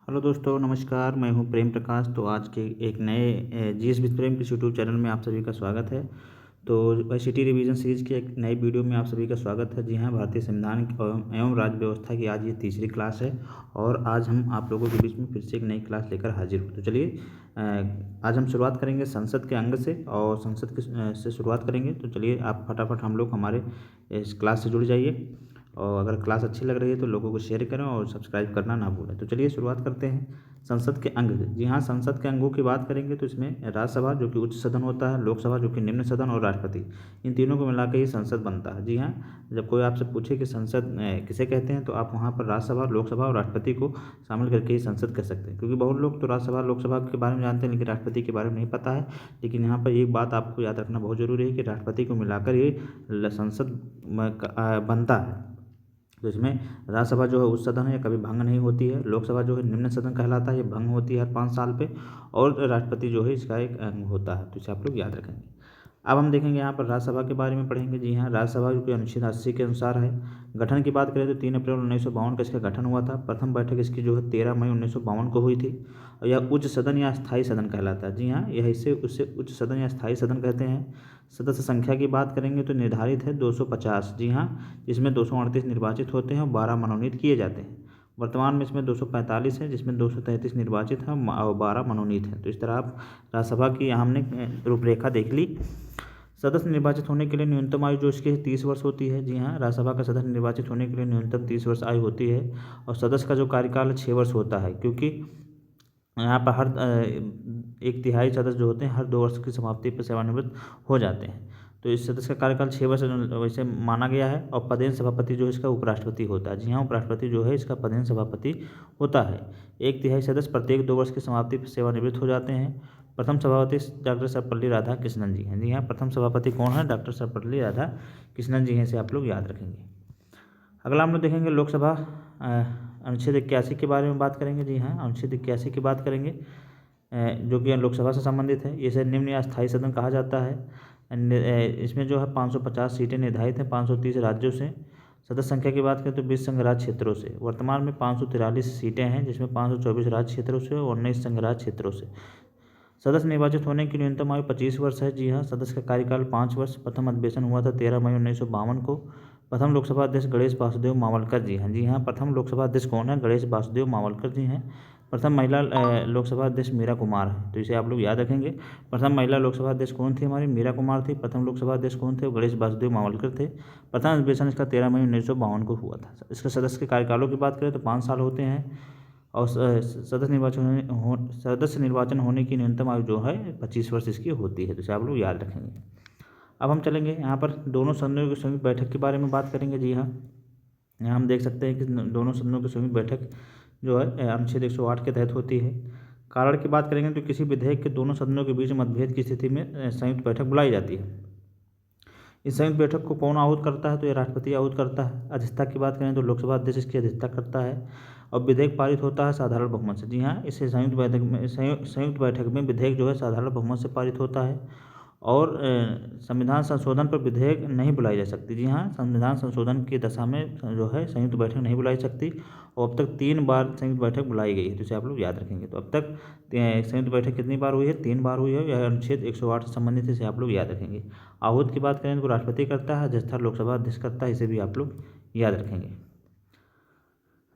Hello दोस्तों, नमस्कार। मैं हूं प्रेम प्रकाश। तो आज के एक नए जीएस विद प्रेम के यूट्यूब चैनल में आप सभी का स्वागत है। तो आईसीटी रिवीजन सीरीज़ की एक नई वीडियो में आप सभी का स्वागत है। जी हां, भारतीय संविधान एवं राज्य व्यवस्था की आज ये तीसरी क्लास है और आज हम आप लोगों के बीच में फिर से एक नई क्लास लेकर हाजिर हूँ। तो चलिए, आज हम शुरुआत करेंगे संसद के अंग से और संसद से शुरुआत करेंगे। तो चलिए, आप फटाफट हम लोग हमारे इस क्लास से जुड़ जाइए और अगर क्लास अच्छी लग रही है तो लोगों को शेयर करें और सब्सक्राइब करना ना भूलें। तो चलिए शुरुआत करते हैं संसद के अंग। जी हाँ, संसद के अंगों की बात करेंगे तो इसमें राज्यसभा जो कि उच्च सदन होता है, लोकसभा जो कि निम्न सदन और राष्ट्रपति, इन तीनों को मिला के ही संसद बनता है। जी हाँ, जब कोई आपसे पूछे कि संसद किसे कहते हैं तो आप वहाँ पर राज्यसभा, लोकसभा और राष्ट्रपति को शामिल करके ही संसद कह सकते हैं, क्योंकि बहुत लोग तो राज्यसभा, लोकसभा के बारे में जानते हैं लेकिन राष्ट्रपति के बारे में नहीं पता है। लेकिन यहाँ पर एक बात आपको याद रखना बहुत जरूरी है कि राष्ट्रपति को मिलाकर ये संसद बनता है। तो इसमें राज्यसभा जो है उच्च सदन है, कभी भंग नहीं होती है। लोकसभा जो है निम्न सदन कहलाता है, ये भंग होती है हर 5 साल पे। और राष्ट्रपति जो है इसका एक अंग होता है, तो इसे आप लोग याद रखेंगे। अब हम देखेंगे यहाँ पर राज्यसभा के बारे में पढ़ेंगे। जी हाँ, राज्यसभा जो कि अनुच्छेद 80 के अनुसार है। गठन की बात करें तो 3 अप्रैल 1952 को इसका गठन हुआ था। प्रथम बैठक इसकी जो है 13 मई 1952 को हुई थी और यह उच्च सदन या स्थायी सदन कहलाता है। जी हाँ, यह इसे उससे उच्च सदन या स्थायी सदन कहते हैं। सदस्य संख्या की बात करेंगे तो निर्धारित है 250। जी हाँ, जिसमें 238 निर्वाचित होते हैं और 12 मनोनीत किए जाते हैं। वर्तमान में इसमें 245 है, जिसमें 233 निर्वाचित हैं और 12 मनोनीत हैं। तो इस तरह आप राज्यसभा की हमने रूपरेखा देख ली। सदस्य निर्वाचित होने के लिए न्यूनतम आयु जो इसकी 30 वर्ष होती है। जी हाँ, राज्यसभा का सदस्य निर्वाचित होने के लिए न्यूनतम 30 वर्ष आयु होती है और सदस्य का जो कार्यकाल है 6 वर्ष होता है, क्योंकि यहाँ पर हर 1/3 सदस्य जो होते हैं हर 2 वर्ष की समाप्ति पर सेवानिवृत्त हो जाते हैं। तो इस सदस्य का कार्यकाल 6 वर्ष वैसे माना गया है। और पदेन सभापति जो है इसका उपराष्ट्रपति होता है। जी हाँ, उपराष्ट्रपति जो है इसका पदेन सभापति होता है। 1/3 सदस्य प्रत्येक 2 वर्ष की समाप्ति पर सेवानिवृत्त हो जाते हैं। प्रथम सभापति डॉक्टर सर्वपल्ली राधाकृष्णन जी हैं। जी हाँ, प्रथम सभापति कौन है? डॉक्टर सर्वपल्ली राधाकृष्णन जी हैं, इसे आप लोग याद रखेंगे। अगला हम लोग देखेंगे लोकसभा अनुच्छेद 81 के बारे में बात करेंगे। जी हाँ, अनुच्छेद 81 की बात करेंगे जो कि लोकसभा से संबंधित है। इसे निम्न या स्थायी सदन कहा जाता है। इसमें जो है 550 सीटें निर्धारित हैं 530 राज्यों से। सदस्य संख्या की बात करें तो 20 संघ राज्य क्षेत्रों से। वर्तमान में 543 सीटें हैं, जिसमें 524 राज्य क्षेत्रों से और 19 संघ राज्य क्षेत्रों से। सदस्य निर्वाचित होने की न्यूनतम आयु 25 वर्ष है। जी हाँ, सदस्य का कार्यकाल 5 वर्ष। प्रथम अधिवेशन हुआ था 13 मई 1952 को। प्रथम लोकसभा अध्यक्ष गणेश वासुदेव मावलकर जी हैं। जी हाँ, प्रथम लोकसभा अध्यक्ष कौन है? गणेश वासुदेव मावलकर जी हैं। प्रथम महिला लोकसभा अध्यक्ष मीरा कुमार है, तो इसे आप लोग याद रखेंगे। प्रथम महिला लोकसभा अध्यक्ष कौन थी? हमारी मीरा कुमार थी। प्रथम लोकसभा अध्यक्ष कौन थे? गणेश वासुदेव मावलकर थे। प्रथम अधिवेशन इसका 13 मई 1952 को हुआ था। इसके सदस्य के कार्यकालों की बात करें तो 5 साल होते हैं और सदस्य निर्वाचन होने की न्यूनतम आयु जो है 25 वर्ष इसकी होती है, तो इसे आप लोग याद रखेंगे। अब हम चलेंगे यहाँ पर दोनों सदनों की संयुक्त बैठक के बारे में बात करेंगे। जी हाँ, यहाँ हम देख सकते हैं कि दोनों सदनों की संयुक्त बैठक जो है अनुच्छेद 108 के तहत होती है। कारण की बात करेंगे तो किसी विधेयक के दोनों सदनों के बीच मतभेद की स्थिति में संयुक्त बैठक बुलाई जाती है। इस संयुक्त बैठक को कौन आहूत करता है? तो ये राष्ट्रपति आहूत करता है। अध्यक्षता की बात करें तो लोकसभा अध्यक्ष इसकी अध्यक्षता करता है और विधेयक पारित होता है साधारण बहुमत से। जी हाँ, इसे संयुक्त बैठक में विधेयक जो है साधारण बहुमत से पारित होता है और संविधान संशोधन पर विधेयक नहीं बुलाई जा सकती। जी हाँ, संविधान संशोधन की दशा में जो है संयुक्त बैठक नहीं बुलाई सकती और अब तक 3 बार संयुक्त बैठक बुलाई गई है, तो इसे आप लोग याद रखेंगे। तो अब तक संयुक्त बैठक कितनी बार हुई है? 3 बार हुई है। यह अनुच्छेद 108 से संबंधित है, इसे आप लोग याद रखेंगे। आहूत की बात करें तो राष्ट्रपति करता है, अध्यक्षता लोकसभा अध्यक्ष करता है, इसे भी आप लोग याद रखेंगे।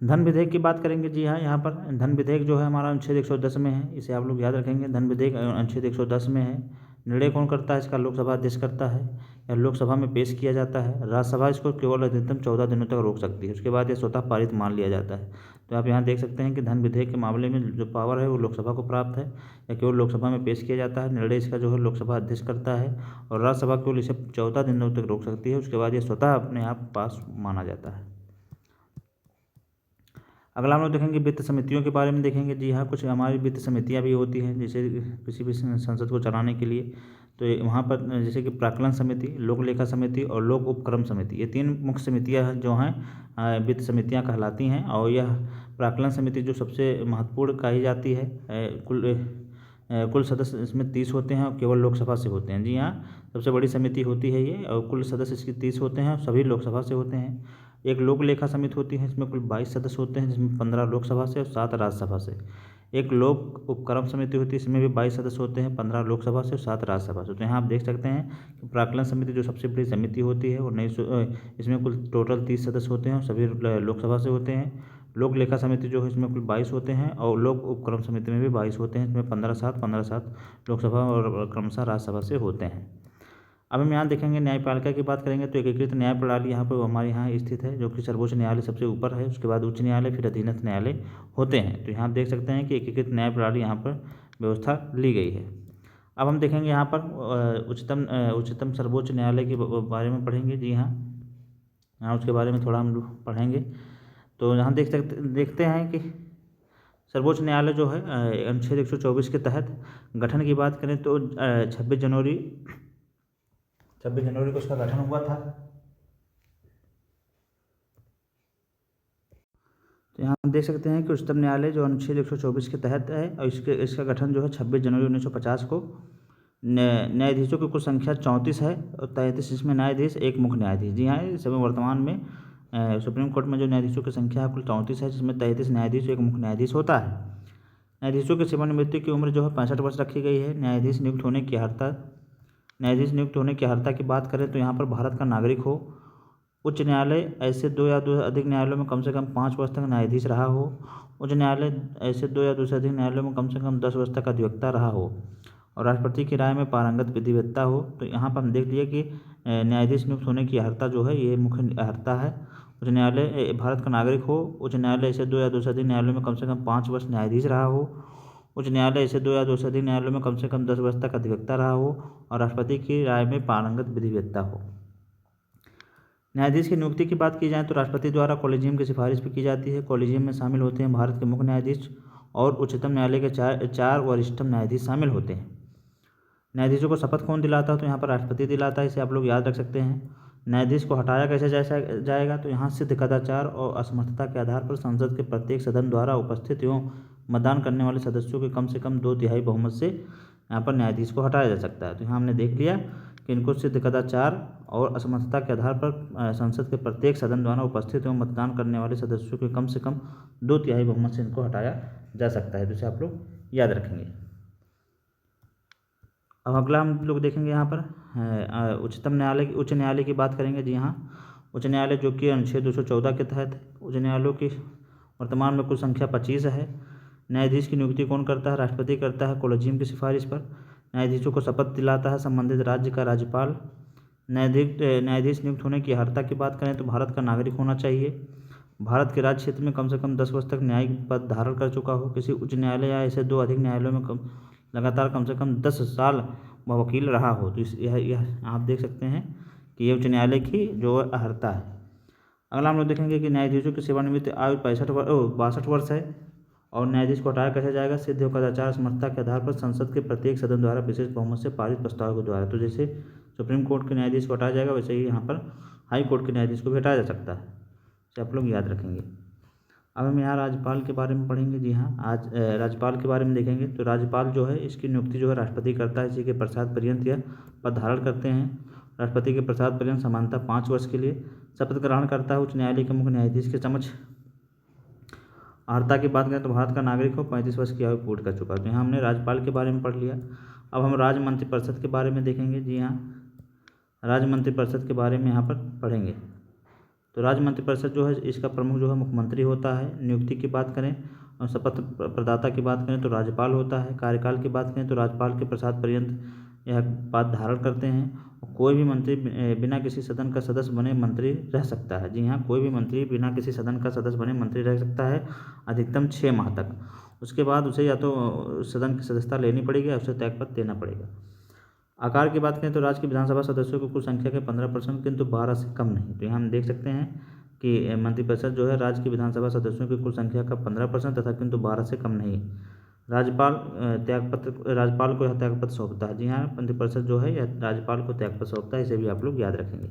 धन विधेयक की बात करेंगे। जी हाँ, यहाँ पर धन विधेयक जो है हमारा अनुच्छेद 110 में है, इसे आप लोग याद रखेंगे। धन विधेयक अनुच्छेद 110 में है। निर्णय कौन करता है? इसका लोकसभा अध्यक्ष करता है या लोकसभा में पेश किया जाता है। राज्यसभा इसको केवल अधिकतम 14 दिनों तक रोक सकती है, उसके बाद यह स्वतः पारित मान लिया जाता है। तो आप यहाँ देख सकते हैं कि धन विधेयक के मामले में जो पावर है वो लोकसभा को प्राप्त है या केवल लोकसभा में पेश किया जाता है। निर्णय इसका जो है लोकसभा अध्यक्ष करता है और राज्यसभा केवल इसे 14 दिनों तक रोक सकती है, उसके बाद यह स्वतः अपने आप पास माना जाता है। अगला हम लोग देखेंगे वित्त समितियों के बारे में देखेंगे। जी हाँ, कुछ हमारी वित्त समितियाँ भी होती हैं जैसे किसी भी संसद को चलाने के लिए। तो वहाँ पर जैसे कि प्राक्कलन समिति, लोक लेखा समिति और लोक उपक्रम समिति, ये 3 मुख्य समितियाँ जो हैं वित्त समितियाँ कहलाती हैं। और यह प्राक्कलन समिति जो सबसे महत्वपूर्ण कही जाती है। कुल सदस्य इसमें 30 होते हैं और केवल लोकसभा से होते हैं। जी हाँ, सबसे बड़ी समिति होती है ये और कुल सदस्य इसकी 30 होते हैं और सभी लोकसभा से होते हैं। एक लोक लेखा समिति होती है, इसमें कुल 22 सदस्य होते हैं, जिसमें 15 लोकसभा से और 7 राज्यसभा से। एक लोक उपक्रम समिति होती है, इसमें भी 22 सदस्य होते हैं, 15 लोकसभा से और 7 राज्यसभा से। तो यहाँ आप देख सकते हैं कि प्राक्कलन समिति जो सबसे बड़ी समिति होती है, 1900 इसमें कुल टोटल 30 सदस्य होते हैं और सभी लोकसभा से होते हैं। लोक लेखा समिति जो है इसमें कुल 22 होते हैं और लोक उपक्रम समिति में भी 22 होते हैं, इसमें 15-7 लोकसभा और क्रमशः राज्यसभा से होते हैं। अब हम यहाँ देखेंगे न्यायपालिका की बात करेंगे तो एकीकृत न्याय प्रणाली यहाँ पर हमारे यहाँ स्थित है, जो कि सर्वोच्च न्यायालय सबसे ऊपर है, उसके बाद उच्च न्यायालय, फिर अधीनस्थ न्यायालय होते हैं। तो यहाँ आप देख सकते हैं कि एकीकृत न्याय प्रणाली यहाँ पर व्यवस्था ली गई है। अब हम देखेंगे यहाँ पर उच्चतम सर्वोच्च न्यायालय के बारे में पढ़ेंगे। जी हाँ, यहाँ उसके बारे में थोड़ा हम लोग पढ़ेंगे। तो यहाँ देखते हैं कि सर्वोच्च न्यायालय जो है अनुच्छेद 124 के तहत गठन की बात करें तो 26 जनवरी को इसका गठन हुआ था। तो यहाँ हम देख सकते हैं कि उच्चतम न्यायालय जो अनुच्छेद 124 के तहत है और इसका गठन जो है 26 जनवरी 1950 को। न्यायाधीशों की कुल संख्या 34 है और 33 इसमें न्यायाधीश, एक मुख्य न्यायाधीश। जी हाँ, इस समय वर्तमान में सुप्रीम कोर्ट में जो न्यायाधीशों की संख्या है कुल 34 है, जिसमें 33 न्यायाधीश, एक मुख्य न्यायाधीश होता है। न्यायाधीशों की सेवानिवृत्ति की उम्र जो है 65 वर्ष रखी गई है। न्यायाधीश नियुक्त होने की अर्हता की बात करें तो यहाँ पर भारत का नागरिक हो, उच्च न्यायालय ऐसे 2 या 2 से अधिक न्यायालयों में कम से कम 5 वर्ष तक न्यायाधीश रहा हो, उच्च न्यायालय ऐसे 2 या 2 से अधिक न्यायालयों में कम से कम 10 वर्ष तक अधिवक्ता रहा हो और राष्ट्रपति की राय में पारंगत विधिवेत्ता हो। तो यहाँ पर हम देख लिए कि न्यायाधीश नियुक्त होने की अर्हता जो है ये मुख्य अर्हता है। उच्च न्यायालय भारत का नागरिक हो, उच्च न्यायालय ऐसे 2 या 2 से अधिक न्यायालयों में कम से कम 5 वर्ष न्यायाधीश रहा हो, उच्च न्यायालय ऐसे 2 या 2 से अधिक न्यायालयों में कम से कम 10 वर्ष तक अधिवक्ता रहा हो और राष्ट्रपति की राय में पारंगत विधिवेत्ता हो। न्यायाधीश की नियुक्ति की बात की जाए तो राष्ट्रपति द्वारा कॉलेजियम की सिफारिश भी की जाती है। कॉलेजियम में शामिल होते हैं भारत के मुख्य न्यायाधीश और उच्चतम न्यायालय के 4 वरिष्ठतम न्यायाधीश शामिल होते हैं। न्यायाधीशों को शपथ कौन दिलाता है तो यहाँ पर राष्ट्रपति दिलाता है, इसे आप लोग याद रख सकते हैं। न्यायाधीश को हटाया कैसे जाएगा तो यहाँ सिद्ध कदाचार और असमर्थता के आधार पर संसद के प्रत्येक सदन द्वारा उपस्थित एवं मतदान करने वाले सदस्यों के कम से कम 2/3 बहुमत से यहाँ पर न्यायाधीश को हटाया जा सकता है। तो यहाँ हमने देख लिया कि इनको सिद्ध कदाचार और असमर्थता के आधार पर संसद के प्रत्येक सदन द्वारा उपस्थित एवं मतदान करने वाले सदस्यों के कम से कम 2/3 बहुमत से इनको हटाया जा सकता है, जिसे आप लोग याद रखेंगे। अब अगला हम लोग देखेंगे यहाँ पर उच्च न्यायालय की बात करेंगे। जी हाँ, उच्च न्यायालय जो कि अनुच्छेद 214 के तहत उच्च न्यायालयों की वर्तमान में कुल संख्या 25 है। न्यायाधीश की नियुक्ति कौन करता है? राष्ट्रपति करता है कॉलेजियम की सिफारिश पर। न्यायाधीशों को शपथ दिलाता है संबंधित राज्य का राज्यपाल। न्यायाधीश नियुक्त होने की अर्हता की बात करें तो भारत का नागरिक होना चाहिए, भारत के राज्य क्षेत्र में कम से कम 10 वर्ष तक न्यायिक पद धारण कर चुका हो, किसी उच्च न्यायालय या ऐसे 2 अधिक न्यायालयों में लगातार कम से कम 10 साल वकील रहा हो। तो यह आप देख सकते हैं कि ये उच्च न्यायालय की जो अर्हता है। अगला हम लोग देखेंगे कि न्यायाधीशों की सेवानिवृत्ति आयु 62 वर्ष है और न्यायाधीश को हटाया कैसे जाएगा? सिद्ध कदाचार समर्थता के आधार पर संसद के प्रत्येक सदन द्वारा विशेष बहुमत से पारित प्रस्ताव के द्वारा। तो जैसे सुप्रीम कोर्ट के न्यायाधीश को हटाया जाएगा वैसे ही यहाँ पर हाई कोर्ट के न्यायाधीश को भी हटाया जा सकता है, इसे आप लोग याद रखेंगे। अब हम यहाँ राज्यपाल के बारे में पढ़ेंगे। जी हाँ, आज राज्यपाल के बारे में देखेंगे। तो राज्यपाल जो है इसकी नियुक्ति जो है राष्ट्रपति करता है, इसी के पश्चात पर्यंत यह पद धारण करते हैं। राष्ट्रपति के पश्चात पर्यंत समानता 5 वर्ष के लिए शपथ ग्रहण करता है उच्च न्यायालय के मुख्य न्यायाधीश के समक्ष। अर्हता की बात करें तो भारत का नागरिक हो, 35 वर्ष की आयु पूर्ण कर चुका है। तो यहाँ हमने राज्यपाल के बारे में पढ़ लिया। अब हम राज्य मंत्रिपरिषद के बारे में देखेंगे। जी हाँ, राज्य मंत्रिपरिषद के बारे में यहाँ पर पढ़ेंगे। तो राज्य मंत्रिपरिषद जो है इसका प्रमुख जो है मुख्यमंत्री होता है। नियुक्ति की बात करें और शपथ प्रदाता की बात करें तो राज्यपाल होता है। कार्यकाल की बात करें तो राज्यपाल के पश्चात पर्यंत यह पद धारण करते हैं। कोई भी मंत्री बिना किसी सदन का सदस्य बने मंत्री रह सकता है। जी हाँ, कोई भी मंत्री बिना किसी सदन का सदस्य बने मंत्री रह सकता है अधिकतम 6 माह तक। उसके बाद उसे या तो सदन की सदस्यता लेनी पड़ेगी या उसे त्यागपत्र देना पड़ेगा। आकार की बात करें तो राज्य की विधानसभा सदस्यों की कुल संख्या के 15%, किंतु 12 से कम नहीं। तो यहाँ हम देख सकते हैं कि मंत्रिपरिषद जो है राज्य की विधानसभा सदस्यों की कुल संख्या का 15% तथा किंतु 12 से कम नहीं। राज्यपाल को यह त्यागपत्र सौंपता है। जी हाँ, मंत्रिपरिषद जो है यह राज्यपाल को त्यागपत्र सौंपता है, इसे भी आप लोग याद रखेंगे।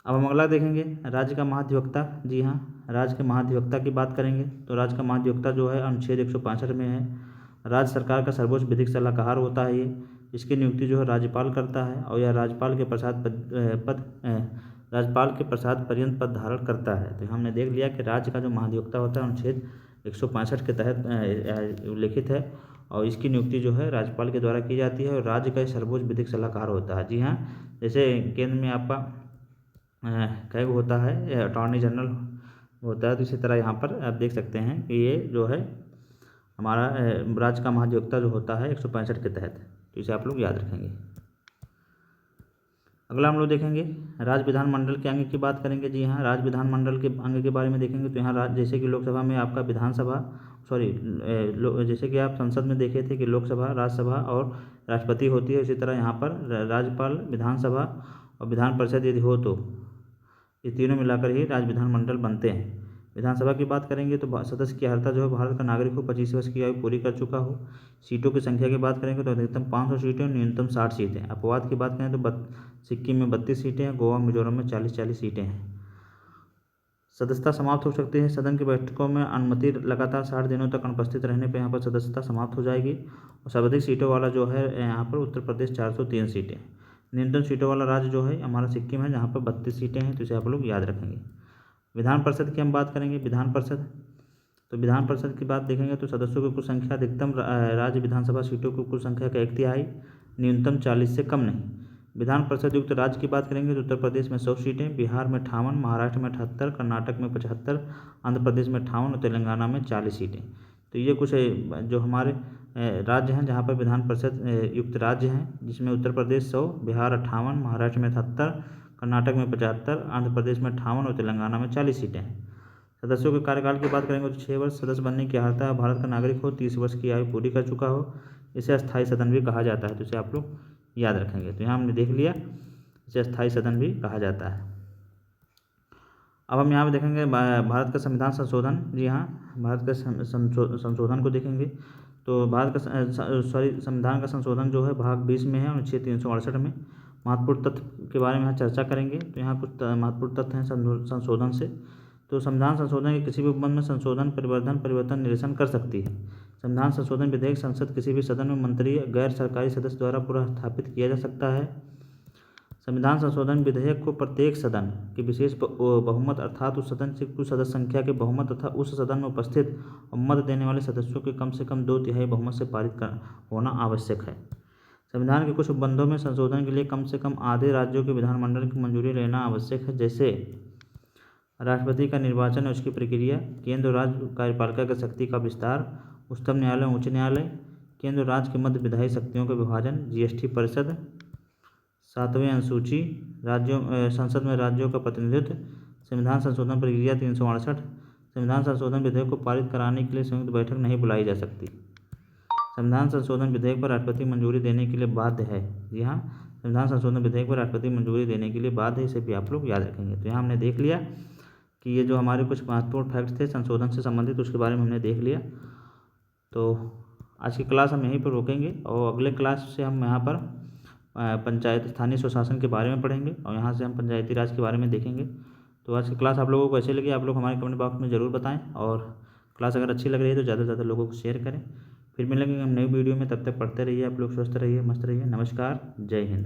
अब हम अगला देखेंगे राज्य का महाधिवक्ता। जी हाँ, राज्य के महाधिवक्ता की बात करेंगे। तो राज्य का महाधिवक्ता जो है अनुच्छेद 165 में है। राज्य सरकार का सर्वोच्च विधिक सलाहकार होता है ये। इसकी नियुक्ति जो है राज्यपाल करता है और यह राज्यपाल के पश्चात राज्यपाल के प्रसाद पर्यंत पद धारण करता है। तो हमने देख लिया कि राज्य का जो महाधिवक्ता होता है अनुच्छेद 165 के तहत उल्लिखित है और इसकी नियुक्ति जो है राज्यपाल के द्वारा की जाती है और राज्य का सर्वोच्च विधिक सलाहकार होता है। जी हाँ, जैसे केंद्र में आपका क्या होता है, अटॉर्नी जनरल होता है, तो इसी तरह यहाँ पर आप देख सकते हैं कि ये जो है हमारा राज्य का महाधिवक्ता जो होता है 165 के तहत, तो इसे आप लोग याद रखेंगे। अगला हम लोग देखेंगे राज्य विधानमंडल के अंग की बात करेंगे। जी हाँ, राज्य विधानमंडल के अंग के बारे में देखेंगे। तो यहाँ जैसे कि लोकसभा में आपका जैसे कि आप संसद में देखे थे कि लोकसभा, राज्यसभा और राष्ट्रपति होती है, इसी तरह यहाँ पर राज्यपाल, विधानसभा और विधान परिषद यदि हो तो ये तीनों मिलाकर ही राज्य विधानमंडल बनते हैं। विधानसभा की बात करेंगे तो सदस्य की अर्हता जो है भारत का नागरिक हो, 25 वर्ष की आयु पूरी कर चुका हो। सीटों की संख्या की बात करेंगे तो अधिकतम 500 सीटें, न्यूनतम 60 सीटें। अपवाद की बात करें तो सिक्किम में 32 सीटें हैं, गोवा, मिजोरम में 40 सीटें हैं। सदस्यता समाप्त हो सकती है। सदन की बैठकों में अनुमति लगातार 60 दिनों तक अनुपस्थित रहने पर यहाँ पर सदस्यता समाप्त हो जाएगी। और सर्वाधिक सीटों वाला जो है यहाँ पर उत्तर प्रदेश 403 सीटें। न्यूनतम सीटों वाला राज्य जो है हमारा सिक्किम है, जहाँ पर 32 सीटें हैं, तो इसे आप लोग याद रखेंगे। विधान परिषद की हम बात करेंगे। विधान परिषद की बात देखेंगे तो सदस्यों की कुल संख्या अधिकतम राज्य विधानसभा सीटों की कुल संख्या का 1/3, न्यूनतम 40 से कम नहीं। विधान परिषद युक्त राज्य की बात करेंगे तो उत्तर प्रदेश में 100 सीटें, बिहार में 58, महाराष्ट्र में 78, कर्नाटक में 75, आंध्र प्रदेश में 58 और तेलंगाना में 40 सीटें। तो ये कुछ जो हमारे राज्य हैं जहाँ पर विधान परिषद युक्त राज्य हैं, जिसमें उत्तर प्रदेश 100, बिहार 58, महाराष्ट्र में 78, कर्नाटक में 75, आंध्र प्रदेश में 58 और तेलंगाना में 40 सीटें हैं। सदस्यों के कार्यकाल की बात करेंगे तो 6 वर्ष सदस्य बनने की अर्हता है, भारत का नागरिक हो, 30 वर्ष की आयु पूरी कर चुका हो। इसे अस्थायी सदन भी कहा जाता है, तो इसे आप लोग याद रखेंगे। तो यहाँ हमने देख लिया, इसे अस्थायी सदन भी कहा जाता है। अब हम यहाँ पे देखेंगे भारत का संविधान संशोधन। जी हाँ, भारत का संशोधन को देखेंगे तो संविधान का संशोधन जो है भाग 20 में है, अनुच्छेद 368 में। महत्वपूर्ण तथ्य के बारे में यहाँ चर्चा करेंगे। तो यहाँ कुछ महत्वपूर्ण तथ्य हैं संशोधन से। तो संविधान संशोधन के किसी भी उपबंध में संशोधन, परिवर्तन, निरसन कर सकती है। संविधान संशोधन विधेयक संसद किसी भी सदन में मंत्री या गैर सरकारी सदस्य द्वारा पुनर्स्थापित किया जा सकता है। संविधान संशोधन विधेयक को प्रत्येक सदन के विशेष बहुमत अर्थात उस सदन से कुल सदस्य संख्या के बहुमत तथा उस सदन में उपस्थित और मत देने वाले सदस्यों के कम से कम 2/3 बहुमत से पारित होना आवश्यक है। संविधान के कुछ उपबंधों में संशोधन के लिए कम से कम आधे राज्यों के विधानमंडल की मंजूरी लेना आवश्यक है, जैसे राष्ट्रपति का निर्वाचन और उसकी प्रक्रिया, केंद्र और राज्य कार्यपालिका की शक्ति का विस्तार, उच्चतम न्यायालय, उच्च न्यायालय, केंद्र और राज्य के मध्य विधायी शक्तियों का विभाजन, जीएसटी परिषद, 7वें अनुसूची, संसद में राज्यों का प्रतिनिधित्व, संविधान संशोधन प्रक्रिया 368। संविधान संशोधन विधेयक को पारित कराने के लिए संयुक्त बैठक नहीं बुलाई जा सकती। संविधान संशोधन विधेयक पर राष्ट्रपति मंजूरी देने के लिए बाध्य है। जी हाँ, संविधान संशोधन विधेयक पर राष्ट्रपति मंजूरी देने के लिए बाध्य है, इसे भी आप लोग याद रखेंगे। तो यहाँ हमने देख लिया कि ये जो हमारे कुछ महत्वपूर्ण फैक्ट्स थे संशोधन से संबंधित, उसके बारे में हमने देख लिया। तो आज की क्लास हम यहीं पर रोकेंगे और अगले क्लास से हम यहाँ पर पंचायत स्थानीय स्वशासन के बारे में पढ़ेंगे और यहाँ से हम पंचायती राज के बारे में देखेंगे। तो आज की क्लास आप लोगों को कैसे लगी, आप लोग हमारे कमेंट बॉक्स में ज़रूर बताएं और क्लास अगर अच्छी लग रही है तो ज़्यादा से ज़्यादा लोगों को शेयर करें। फिर मिलेंगे हम नई वीडियो में, तब तक पढ़ते रहिए, आप लोग स्वस्थ रहिए, मस्त रहिए। नमस्कार, जय हिंद।